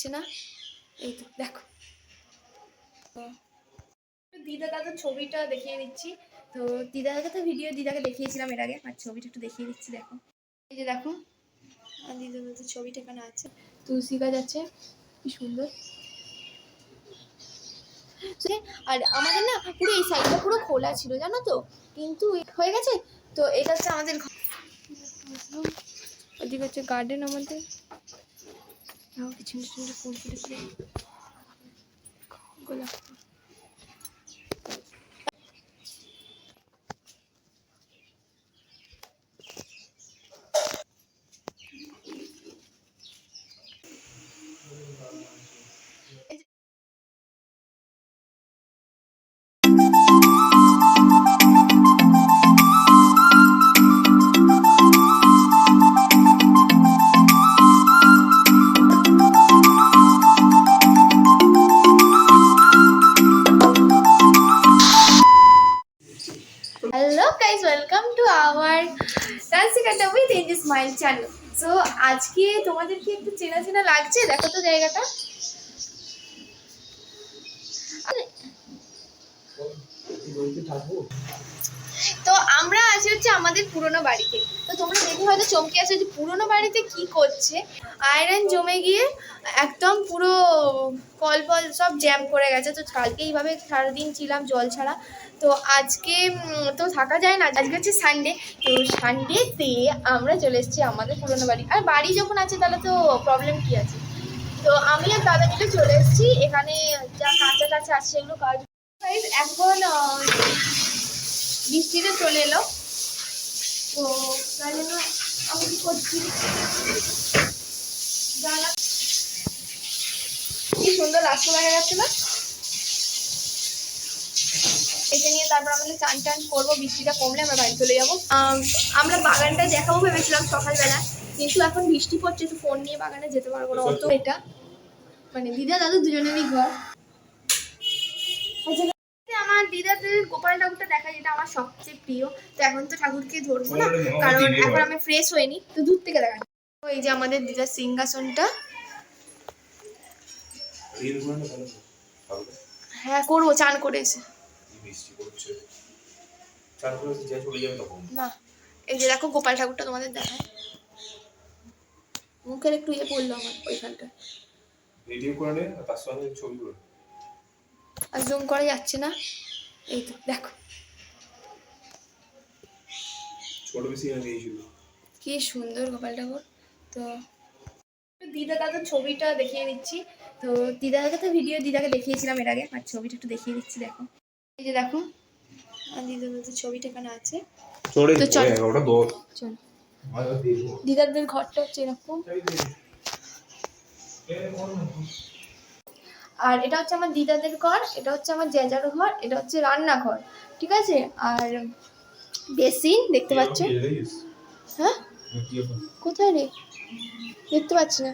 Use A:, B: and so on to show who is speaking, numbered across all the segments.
A: যাচ্ছে না। এই তো দেখো দিদা দাদার ছবিটা দেখিয়ে দিচ্ছি। তো দিদাকে তো দিদাকে দেখিয়েছিলাম এর আগে, আর ছবিটা একটু দেখিয়ে দিচ্ছি। দেখো এই যে দেখো দিদা দাদার ছবিটা এখানে আছে, তুলসী গাছ আছে, কি সুন্দর। আর আমাদের না পুরো এই সাইডটা পুরো খোলা ছিল জানো তো, কিন্তু হয়ে গেছে। তো এটা হচ্ছে আমাদের ওদিকে হচ্ছে গার্ডেন আমাদের। পিছনে সুন্দর ফুল ফুটেছে, গোলাপ। Hello guys, welcome to our dancing adda with NG smile channel. So আজকে তোমাদেরকে একটু চেনা চেনা লাগছে, দেখো তো জায়গাটা। তো আমরা আছি হচ্ছে আমাদের পুরোনো বাড়িতে। তো তোমরা দেখে হয়তো চমকে আছো যে পুরোনো বাড়িতে কি করছে। আয়রন জমে গিয়ে একদম পুরো কল ফল সব জ্যাম করে গেছে। তো কালকে এইভাবে সারাদিন ছিলাম জল ছাড়া। তো আজকে তো থাকা যায় না, আজকে হচ্ছে সানডে। তো সানডেতে আমরা চলে এসেছি আমাদের পুরোনো বাড়ি। আর বাড়ি যখন আছে তাহলে তো প্রবলেম কি আছে। তো আমি আর দাদা মিলে চলে এসেছি এখানে, যা কাঁচা কাঁচা আছে সেগুলো কাজ। এখন বৃষ্টিতে চলে এলো, তো তাই জন্য আমি কি করছি, কি সুন্দর রাস্তা দেখা যাচ্ছে না, এটা নিয়ে তারপর আমাদের চান টান করবো। বৃষ্টিটা কমলে আমরা বাড়ি চলে যাবো। আমরা বাগানটা দেখাবো ভেবেছিলাম সকালবেলা, কিন্তু এখন বৃষ্টি পড়ছে, তো ফোন নিয়ে বাগানে যেতে পারবো না। অত এটা মানে দিদা দাদু দুজনেরই ঘর। আমার দিদাদের গোপাল ঠাকুরটা দেখা, যেটা আমার সবচেয়ে প্রিয়। তো এখন তো ঠাকুরকে ধরবো না, কারণ এখন আমি ফ্রেশ হইনি, তো দূর থেকে দেখা। এই যে আমাদের দিদার সিংহাসনটা। হ্যাঁ করবো, চান করে এসে। না এই যে দেখো গোপাল ঠাকুরটা তোমাদের দেখায়, মুখের একটু ইয়ে পড়লো আমার ওইখানটা,
B: ভিডিও করে নে আর তার সঙ্গে ছবি করে।
A: আর জুম করা যাচ্ছে না। এই তো দেখো
B: ছোট বেশি নিয়েছিল,
A: কি সুন্দর গোপাল ঠাকুর। তো দিদা দাদার ছবিটা দেখিয়ে দিচ্ছি। তো দিদাকে তো দিদাকে দেখিয়েছিলাম এর আগে, আর ছবিটা একটু দেখিয়ে দিচ্ছি। দেখো এই যে দেখো দিদা দাদার ছবিটা এখানে আছে। তো চলো চলো, দিদাদের ঘরটা হচ্ছে এরকম। আর এটা হচ্ছে আমার দিদাদের ঘর, এটা হচ্ছে আমার জেজার ঘর, এটা হচ্ছে রান্নাঘর, ঠিক আছে। আর বেসিন দেখতে পাচ্ছ। হ্যাঁ কোথায় রে, দেখতে পাচ্ছি না।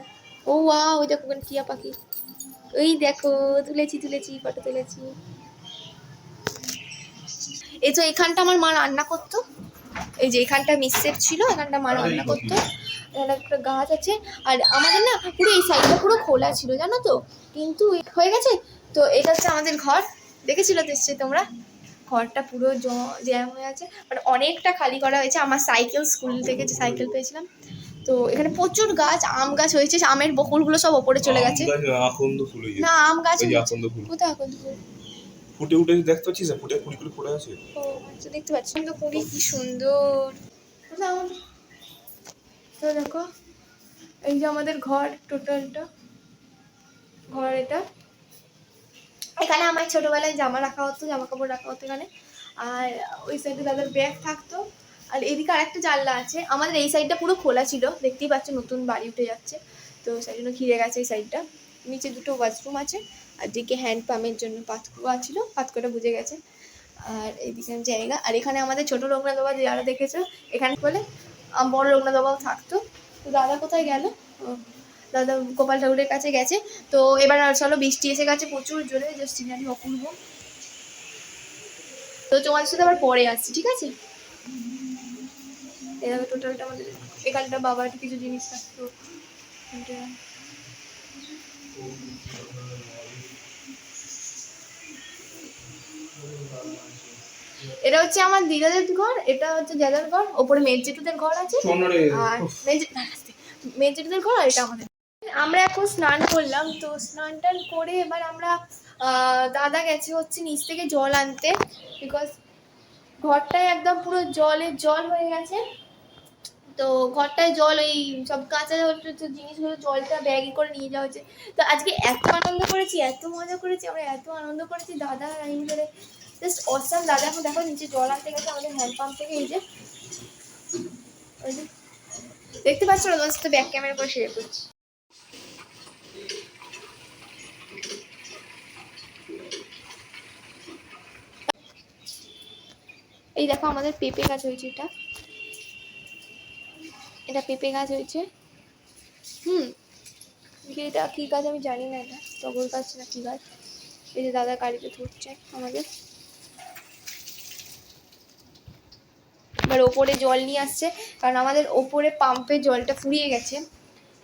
A: ও ওই দেখো টিয়া পাখি, ওই দেখো তুলেছি ফটো তুলেছি। এই তো এখানটা আমার মা রান্না করতো, এই যে এখানটা মিক্সের ছিল, এখানটা মা রান্না করতো। এখানে একটা গাছ আছে। আর আমাদের না পুরো এই সাইডটা পুরো খোলা ছিল জানো তো, কিন্তু হয়ে গেছে। তো এটা হচ্ছে আমাদের ঘর, দেখেছিল নিশ্চয়ই তোমরা, ঘরটা পুরো জ্যাম হয়ে আছে। আর অনেকটা খালি করা হয়েছে। আমার সাইকেল, স্কুল থেকে যে সাইকেল পেয়েছিলাম, তো এখানে প্রচুর গাছ, আম গাছ হয়েছে, আমের বকুলগুলো সব ওপরে চলে গেছে। না আম গাছ কোথায় আকন্দ ফুল
B: ফুটে উঠে দেখতে পাচ্ছিস, ফুটে কুড়ি ফুটে আছে।
A: ও আচ্ছা দেখতে পাচ্ছি তো, কুড়ি কি সুন্দর। তো দেখো এই যে আমাদের ঘর, টোটালটা ঘর এটা। এখানে আমার ছোটবেলায় জামা রাখা হতো, জামা কাপড় রাখা হতো এখানে। আর ওই সাইডে দাদার ব্যাগ থাকতো। আর এদিকে আরেকটা জানলা আছে। আমাদের এই সাইডটা পুরো খোলা ছিল, দেখতেই পাচ্ছ নতুন বাড়ি উঠে যাচ্ছে, তো সেই জন্য ঘিরে গেছে এই সাইডটা। নিচে দুটো ওয়াশরুম আছে, আর দিকে হ্যান্ড পাম্পের জন্য পাতকুয়া ছিল, পাতকুয়াটা বুঝে গেছে। আর এইদিকে জায়গা। আর এখানে আমাদের ছোটো রঘুনাথ বাবা যারা দেখেছো, এখানে বলে বড় রঘুনাথ বাবাও থাকতো। তো দাদা কোথায় গেল, দাদা গোপাল ঠাকুরের কাছে গেছে। তো এবার চলো, বৃষ্টি এসে গেছে প্রচুর জোরে, যে সিনারি অপূর্ব। তো তোমাদের সাথে আবার পরে আসছি, ঠিক আছে। এভাবে টোটালটা আমাদের এখানটা বাবার কিছু জিনিস থাকতো। এটা হচ্ছে আমার দিদাদের ঘর, এটা হচ্ছে দাদার ঘর, ওপরে মেজ জেঠুদের ঘর আছে, আর মেজ জেঠুদের ঘর, আর এটা আমাদের। আমরা এখন স্নান করলাম, তো স্নান টান করে এবার আমরা দাদা গেছে হচ্ছে নিচ থেকে জল আনতে, বিকজ ঘরটায় একদম পুরো জল হয়ে গেছে। তো ঘরটায় জল, ওই সব কাঁচা জিনিসগুলো জলটা ব্যাগে করে নিয়ে যাওয়া হচ্ছে। তো আজকে এত আনন্দ করেছি, এত মজা করেছি, আমরা এত আনন্দ করেছি দাদা আর আমি মিলে, জাস্ট অসাম। দাদা এখন দেখো নিচে জল আনতে গেছে আমাদের হ্যান্ড পাম্প থেকে, এই যে দেখতে পাচ্ছ না, তোমার সাথে ব্যাক ক্যামেরা করে শেয়ার করছি। এই দেখো আমাদের পেঁপে গাছ হয়েছে, এটা পেঁপে গাছ হয়েছে। এটা কি গাছ আমি জানি না, এটা টগর গাছ না কি গাছ। এই যে দাদা গাড়িতে ধরছে আমাদের, এবার ওপরে জল নিয়ে আসছে, কারণ আমাদের ওপরে পাম্পে জলটা ফুরিয়ে গেছে।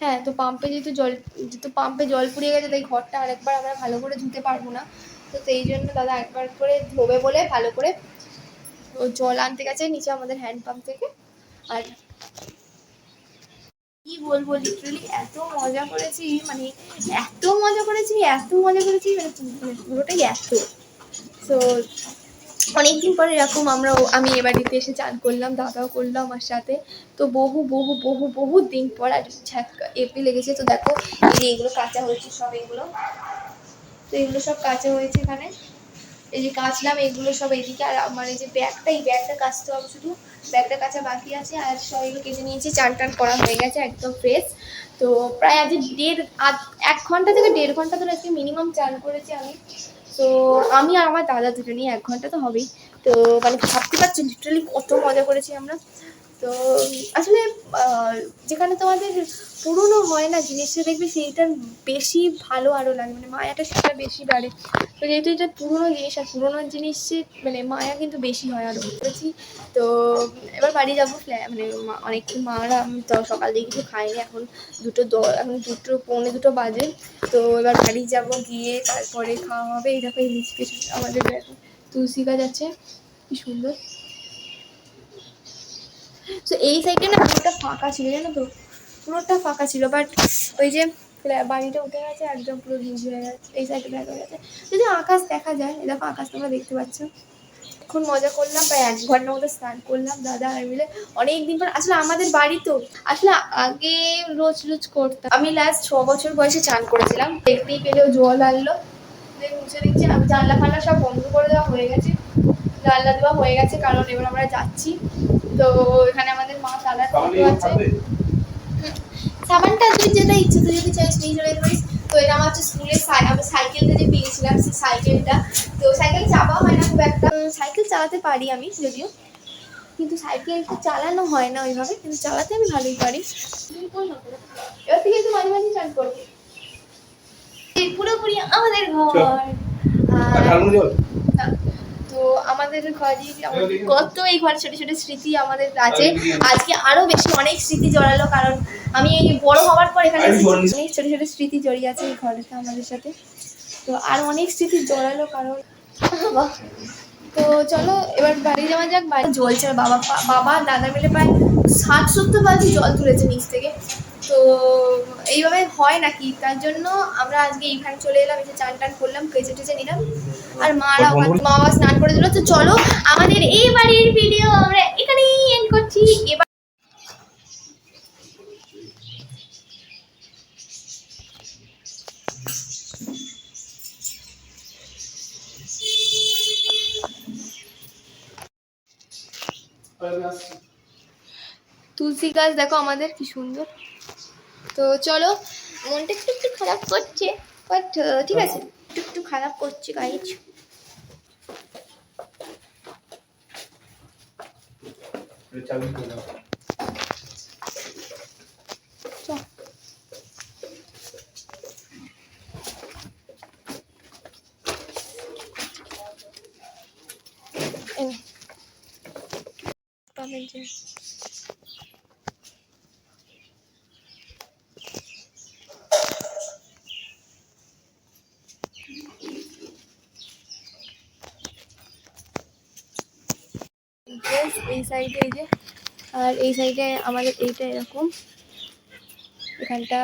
A: হ্যাঁ, তো পাম্পে যেহেতু পাম্পে জল ফুরিয়ে গেছে, তাই ঘরটা আরেকবার আমরা ভালো করে ধুতে পারবো না। তো সেই জন্য দাদা একবার করে ধোবে বলে ভালো করে ও জল আনতে গেছে নিচে আমাদের হ্যান্ড পাম্প থেকে। আর কি বলবো, লিটারালি এত মজা করেছি, মানে এত মজা করেছি মানে পুরোটাই এত। তো অনেকদিন পরে এরকম আমি এ বাড়িতে এসে চান করলাম, দাদাও করলো আমার সাথে। তো বহু দিন পর আর এপি লেগেছে। তো দেখো এই যে এগুলো কাঁচা হয়েছে সব, তো এগুলো সব কাঁচা হয়েছে এখানে, এই যে কাচলাম এগুলো সব এদিকে। আর আমার এই যে এই ব্যাগটা কাচতে হবে, শুধু ব্যাগটা কাচা বাকি আছে। আর সব এগুলো কেটে নিয়েছি, চান টান করা হয়ে গেছে একদম ফ্রেশ। তো প্রায় আজ 1 ঘন্টা থেকে 1.5 ঘন্টা ধরে আজকে মিনিমাম চান করেছি আমি। তো আমি আর আমার দাদা দুজনেই 1 ঘন্টা তো হবেই। তো মানে ভাবতে পারছি লিটারালি কত মজা করেছি আমরা। তো আসলে যেখানে তোমাদের পুরনো হয় না জিনিসটা, দেখবে সেইটার বেশি ভালো আরও লাগে, মানে মায়াটা সেটা বেশি বাড়ে। তো যেহেতু এটা পুরোনো জিনিস, আর পুরোনো জিনিসের মানে মায়া কিন্তু বেশি হয় আরও বুঝেছি। তো এবার বাড়ি যাবো, মানে অনেকক্ষণ মারা, আমি তো সকাল থেকে কিছু খাইনি, এখন 2:10 পৌনে 2 বাজে। তো এবার বাড়ি যাব, গিয়ে তারপরে খাওয়া হবে। এই দেখো এই নিচে আমাদের তুলসী গাছ আছে, কি সুন্দর। তো এই সাইডে না পুরোটা ফাঁকা ছিল, জানো তো, পুরোটা ফাঁকা ছিল। বাট ওই যে বাড়িটা উঠে গেছে, একদম পুরো ভিজি হয়ে গেছে, এই সাইডে ব্যাগ হয়ে গেছে। যদি আকাশ দেখা যায়, এরকম আকাশ তোমরা দেখতে পাচ্ছ। এখন মজা করলাম, প্রায় 1 ঘন্টার মতো স্নান করলাম দাদা আর মিলে। অনেকদিন পর আসলে আমাদের বাড়ি তো, আসলে আগে রোজ করতাম। আমি লাস্ট 6 বছর বয়সে চান করেছিলাম, দেখতেই পেলেও জল আনলো, মুছে দিচ্ছি। আমি জানলা ফান্লা সব বন্ধ করে দেওয়া হয়ে গেছে, জানলা দেওয়া হয়ে গেছে, কারণ এবার আমরা যাচ্ছি। তো এখানে আমাদের মা তালার ফটো আছে। সাবানটা তুই যেটা ইচ্ছে, তুই যদি চাইস নিয়ে চলে যেতে পারিস। তো এটা আমার হচ্ছে স্কুলের আমি সাইকেলটা যে পেয়েছিলাম, সেই সাইকেলটা। তো সাইকেল চাপা হয় না খুব একটা, সাইকেল চালাতে পারি আমি যদিও, কিন্তু সাইকেল চালানো হয় না ওইভাবে, কিন্তু চালাতে আমি ভালোই পারি। এবার থেকে একটু মাঝে মাঝে চান করবো। পুরোপুরি আমাদের ঘর। তো আমাদের ঘরে কত এই ঘরে ছোট ছোট স্মৃতি আমাদের আছে। আজকে আরো বেশি অনেক স্মৃতি জড়ালো, কারণ আমি এই বড় হওয়ার পর এখানে অনেক ছোট ছোট স্মৃতি জড়িয়ে আছে এই ঘরেতে আমাদের সাথে। তো আর অনেক স্মৃতি জড়ালো, কারণ তো চলো এবার বাড়ি যাওয়া যাক। বাড়ি জল ছিল, বাবা দাদা মিলে প্রায় 60-70 বালতি জল তুলেছে নিচ থেকে। তো এইভাবে হয় নাকি, তার জন্য আমরা আজকে এইখানে চলে এলাম, এসে চান টান করলাম, কেচে টেচে নিলাম। আর মা বাবা স্নান করে দিল। তো চলো আমাদের এই বাড়ির ভিডিও আমরা এখানেই এন্ড করছি। এবার তুলসী গাছ দেখো আমাদের কি সুন্দর। তো চলো, মনটা একটু খারাপ করছে, বাট ঠিক আছে, একটু খারাপ করছে গাইজ। এই সাইডে এই যে, আর এই সাইডে আমাদের এইটা এরকম, এখানটা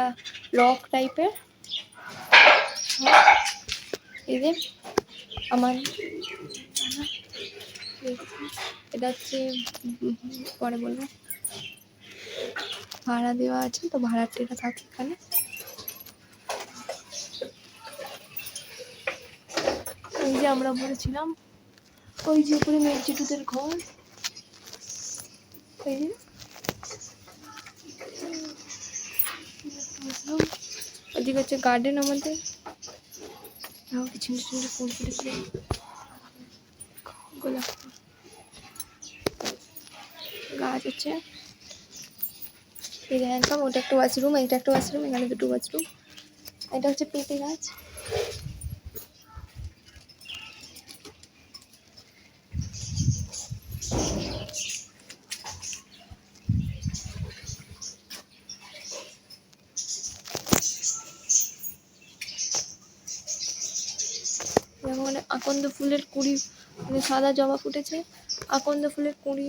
A: লক টাইপের। এই যে আমার এটা হচ্ছে পরে বলবো, ভাড়া দেওয়া আছে তো ভাড়াটিরা থাকে এখানে। ওই যে আমরা বলেছিলাম ওই যে উপরে মেজেটুদের ঘর, এই যে ওদিকে হচ্ছে গার্ডেন আমাদের, পিছনে পিছনে ফুল ফুটেছে, গোলাপ গাছ আছে। এই হ্যান্ডপাম্প, ওটা একটা ওয়াশরুম, এটা একটা ওয়াশরুম, এখানে দুটো ওয়াশরুম। এটা হচ্ছে পেঁপে গাছ। মানে আকন্দ ফুলের কুড়ি, মানে সাদা জবা ফুটেছে, আকন্দ ফুলের কুড়ি